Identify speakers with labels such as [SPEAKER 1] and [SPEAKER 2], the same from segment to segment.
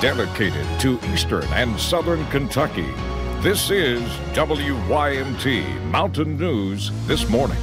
[SPEAKER 1] dedicated to Eastern and Southern Kentucky. This is WYMT Mountain News This Morning.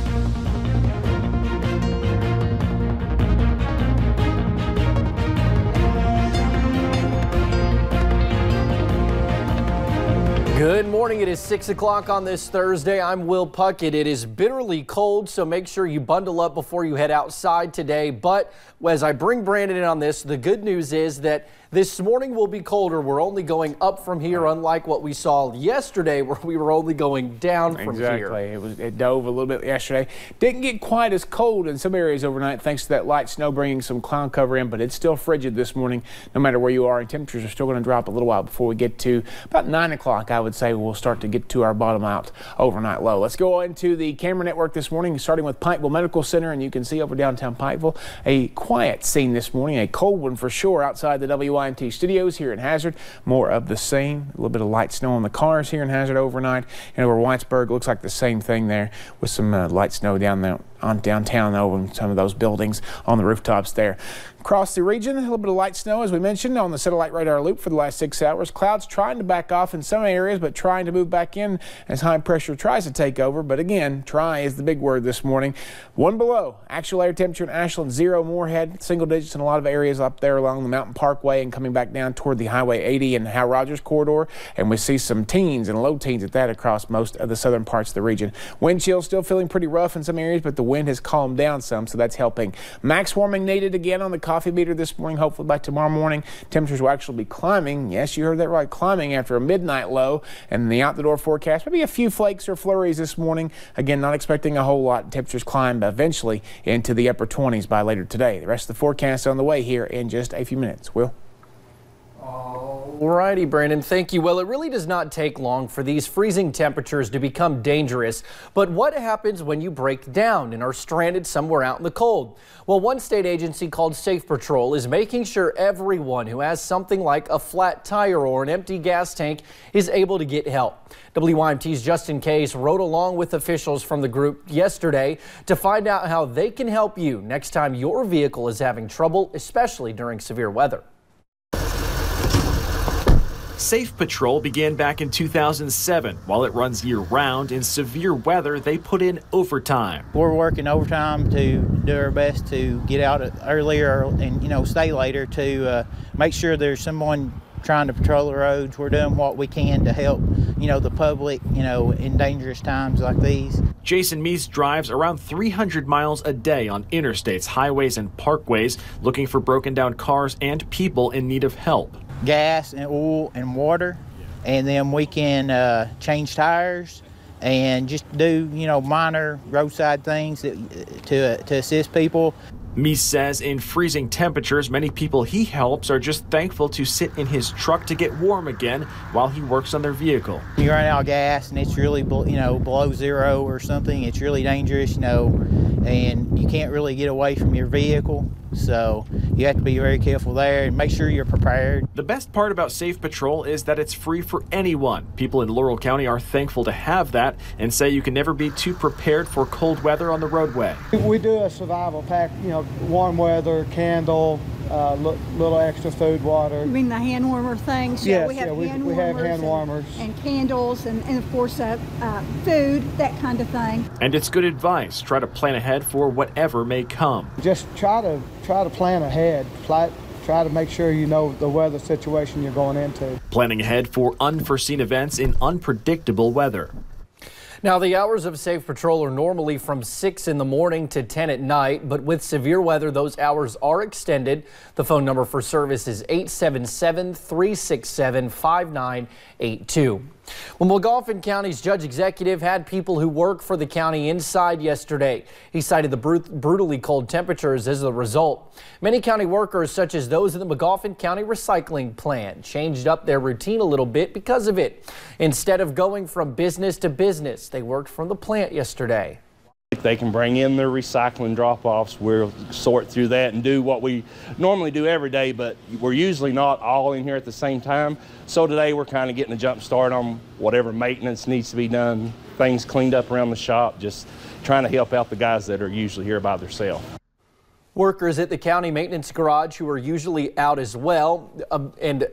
[SPEAKER 2] Good morning. It is 6 o'clock on this Thursday. I'm Will Puckett. It is bitterly cold, so make sure you bundle up before you head outside today. But as I bring Brandon in on this, the good news is that this morning will be colder. We're only going up from here, unlike what we saw yesterday where we were only going down from here.
[SPEAKER 3] Exactly. It dove a little bit yesterday. Didn't get quite as cold in some areas overnight thanks to that light snow bringing some cloud cover in, but it's still frigid this morning no matter where you are. And temperatures are still going to drop a little while before we get to about 9 o'clock, I would say. We'll start to get to our bottom out overnight low. Let's go into the camera network this morning, starting with Pikeville Medical Center, and you can see over downtown Pikeville a quiet scene this morning, a cold one for sure outside the WYMT studios here in Hazard. More of the same, a little bit of light snow on the cars here in Hazard overnight, and over Whitesburg looks like the same thing there with some light snow down there on downtown over in some of those buildings on the rooftops there. Across the region, a little bit of light snow, as we mentioned, on the satellite radar loop for the last 6 hours. Clouds trying to back off in some areas, but trying to move back in as high pressure tries to take over. But again, try is the big word this morning. 1 below. Actual air temperature in Ashland, 0 Moorhead, single digits in a lot of areas up there along the Mountain Parkway and coming back down toward the Highway 80 and Hal Rogers corridor. And we see some teens and low teens at that across most of the southern parts of the region. Wind chill still feeling pretty rough in some areas, but the wind has calmed down some, so that's helping. Max warming needed again on the coffee meter this morning. Hopefully by tomorrow morning, temperatures will actually be climbing. Yes, you heard that right, climbing after a midnight low. And the out-the-door forecast, maybe a few flakes or flurries this morning. Again, not expecting a whole lot. Temperatures climb eventually into the upper 20s by later today. The rest of the forecast on the way here in just a few minutes. Will?
[SPEAKER 2] Alrighty, Brandon, thank you. Well, it really does not take long for these freezing temperatures to become dangerous. But what happens when you break down and are stranded somewhere out in the cold? Well, one state agency called Safe Patrol is making sure everyone who has something like a flat tire or an empty gas tank is able to get help. WYMT's Justin Case rode along with officials from the group yesterday to find out how they can help you next time your vehicle is having trouble, especially during severe weather.
[SPEAKER 4] Safe Patrol began back in 2007. While it runs year-round, in severe weather, they put in overtime.
[SPEAKER 5] We're working overtime to do our best to get out earlier and, stay later to make sure there's someone trying to patrol the roads. We're doing what we can to help, the public, in dangerous times like these.
[SPEAKER 4] Jason Meese drives around 300 miles a day on interstates, highways, and parkways, looking for broken-down cars and people in need of help.
[SPEAKER 5] Gas and oil and water, and then we can change tires and just do minor roadside things to assist people.
[SPEAKER 4] Meese says in freezing temperatures, many people he helps are just thankful to sit in his truck to get warm again while he works on their vehicle.
[SPEAKER 5] You run out of gas and it's really below zero or something, it's really dangerous, and you can't really get away from your vehicle. So you have to be very careful there and make sure you're prepared.
[SPEAKER 4] The best part about Safe Patrol is that it's free for anyone. People in Laurel County are thankful to have that and say you can never be too prepared for cold weather on the roadway.
[SPEAKER 6] We do a survival pack, warm weather, candle, little extra food, water.
[SPEAKER 7] You mean the hand warmer things?
[SPEAKER 6] Yes,
[SPEAKER 7] we have
[SPEAKER 6] hand warmers
[SPEAKER 7] and candles and of course food, that kind of thing.
[SPEAKER 4] And it's good advice. Try to plan ahead for whatever may come.
[SPEAKER 6] Just try to plan ahead. Try to make sure you know the weather situation you're going into.
[SPEAKER 4] Planning ahead for unforeseen events in unpredictable weather.
[SPEAKER 2] Now, the hours of Safe Patrol are normally from 6 in the morning to 10 at night, but with severe weather, those hours are extended. The phone number for service is 877-367-5982. Well, Magoffin County's judge executive had people who work for the county inside yesterday. He cited the brutally cold temperatures as a result. Many county workers, such as those in the Magoffin County recycling plant, changed up their routine a little bit because of it. Instead of going from business to business, they worked from the plant yesterday.
[SPEAKER 8] They can bring in their recycling drop-offs. We'll sort through that and do what we normally do every day, but we're usually not all in here at the same time. So today we're kind of getting a jump start on whatever maintenance needs to be done, things cleaned up around the shop, just trying to help out the guys that are usually here by themselves.
[SPEAKER 2] Workers at the county maintenance garage who are usually out as well, and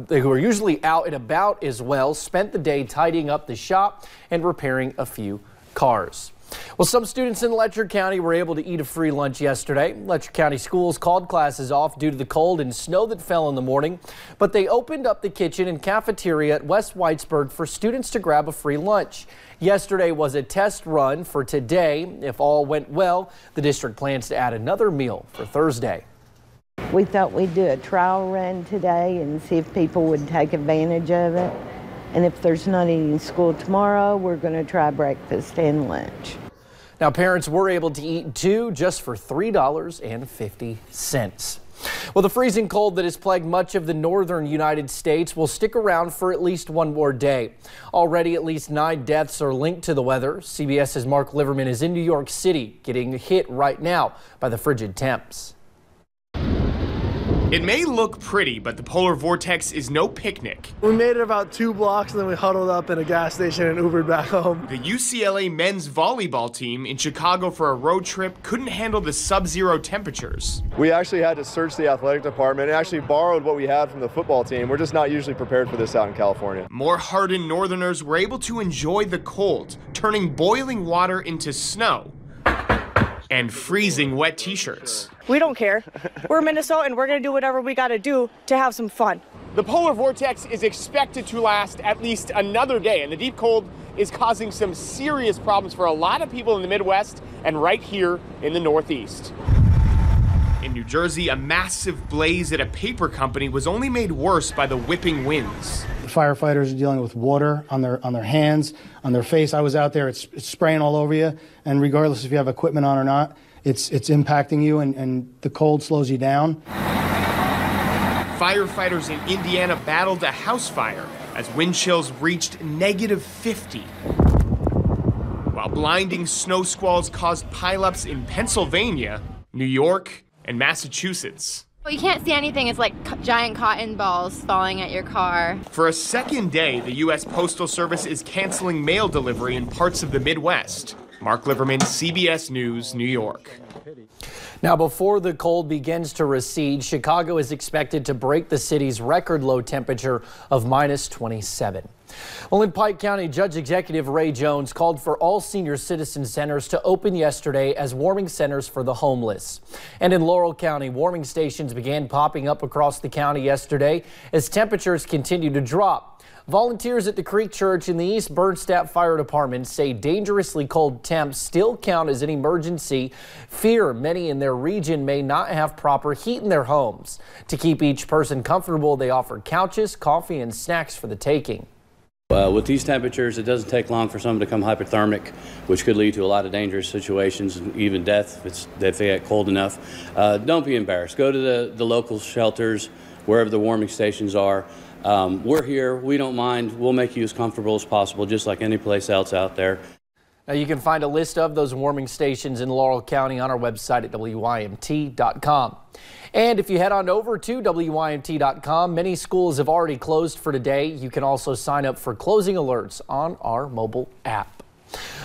[SPEAKER 2] they were usually out and about as well, spent the day tidying up the shop and repairing a few cars. Well, some students in Letcher County were able to eat a free lunch yesterday. Letcher County schools called classes off due to the cold and snow that fell in the morning, but they opened up the kitchen and cafeteria at West Whitesburg for students to grab a free lunch. Yesterday was a test run for today. If all went well, the district plans to add another meal for Thursday.
[SPEAKER 9] We thought we'd do a trial run today and see if people would take advantage of it. And if there's not any school tomorrow, we're going to try breakfast and lunch.
[SPEAKER 2] Now, parents were able to eat two just for $3.50. Well, the freezing cold that has plagued much of the northern United States will stick around for at least one more day. Already, at least 9 deaths are linked to the weather. CBS's Mark Liverman is in New York City, getting hit right now by the frigid temps.
[SPEAKER 10] It may look pretty, but the polar vortex is no picnic.
[SPEAKER 11] We made it about 2 blocks and then we huddled up in a gas station and Ubered back home.
[SPEAKER 10] The UCLA men's volleyball team in Chicago for a road trip couldn't handle the sub-zero temperatures.
[SPEAKER 12] We actually had to search the athletic department and actually borrowed what we had from the football team. We're just not usually prepared for this out in California.
[SPEAKER 10] More hardened northerners were able to enjoy the cold, turning boiling water into snow and freezing wet t-shirts.
[SPEAKER 13] We don't care. We're Minnesota and we're going to do whatever we got to do to have some fun.
[SPEAKER 10] The polar vortex is expected to last at least another day, and the deep cold is causing some serious problems for a lot of people in the Midwest and right here in the Northeast. In New Jersey, a massive blaze at a paper company was only made worse by the whipping winds.
[SPEAKER 14] The firefighters are dealing with water on their hands, on their face. I was out there, it's spraying all over you, and regardless if you have equipment on or not, it's impacting you, and the cold slows you down.
[SPEAKER 10] Firefighters in Indiana battled a house fire as wind chills reached -50. While blinding snow squalls caused pileups in Pennsylvania, New York, and Massachusetts.
[SPEAKER 15] Well, you can't see anything. It's like giant cotton balls falling at your car.
[SPEAKER 10] For a second day, the U.S. Postal Service is canceling mail delivery in parts of the Midwest. Mark Liverman, CBS News, New York.
[SPEAKER 2] Now, before the cold begins to recede, Chicago is expected to break the city's record low temperature of -27. Well, in Pike County, Judge Executive Ray Jones called for all senior citizen centers to open yesterday as warming centers for the homeless. And in Laurel County, warming stations began popping up across the county yesterday as temperatures continue to drop. Volunteers at the Creek Church in the East Bernstadt Fire Department say dangerously cold temps still count as an emergency. Fear many in their region may not have proper heat in their homes. To keep each person comfortable, they offer couches, coffee, and snacks for the taking.
[SPEAKER 16] With these temperatures, it doesn't take long for someone to become hypothermic, which could lead to a lot of dangerous situations, even death if they get cold enough. Don't be embarrassed. Go to the local shelters, wherever the warming stations are. We're here. We don't mind. We'll make you as comfortable as possible, just like any place else out there.
[SPEAKER 2] Now, you can find a list of those warming stations in Laurel County on our website at WYMT.com. And if you head on over to WYMT.com, many schools have already closed for today. You can also sign up for closing alerts on our mobile app.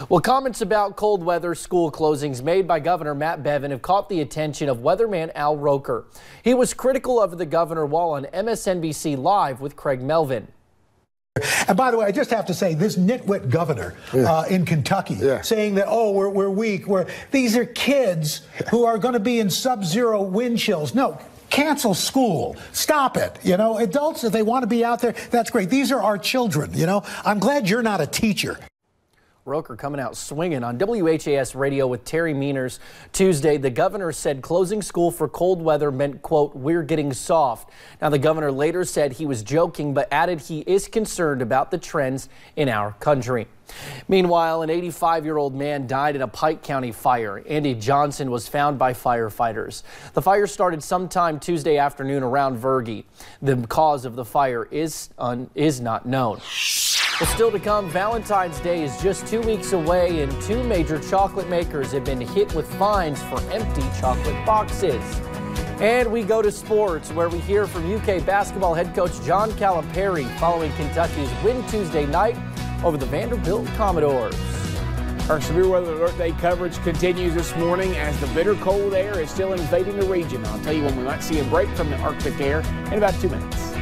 [SPEAKER 2] Well, comments about cold weather school closings made by Governor Matt Bevin have caught the attention of weatherman Al Roker. He was critical of the governor while on MSNBC Live with Craig Melvin.
[SPEAKER 17] And by the way, I just have to say, this nitwit governor in Kentucky saying that, oh, we're weak. These are kids who are going to be in sub-zero wind chills. No, cancel school. Stop it. You know, adults, if they want to be out there, that's great. These are our children. You know, I'm glad you're not a teacher.
[SPEAKER 2] Roker coming out swinging on WHAS radio with Terry Meaners Tuesday. The governor said closing school for cold weather meant, quote, we're getting soft. Now, the governor later said he was joking, but added he is concerned about the trends in our country. Meanwhile, an 85-year-old man died in a Pike County fire. Andy Johnson was found by firefighters. The fire started sometime Tuesday afternoon around Vergy. The cause of the fire is not known. Well, still to come, Valentine's Day is just 2 weeks away, and 2 major chocolate makers have been hit with fines for empty chocolate boxes. And we go to sports, where we hear from UK basketball head coach John Calipari following Kentucky's win Tuesday night over the Vanderbilt Commodores.
[SPEAKER 3] Our severe weather alert day coverage continues this morning as the bitter cold air is still invading the region. I'll tell you when we might see a break from the Arctic air in about 2 minutes.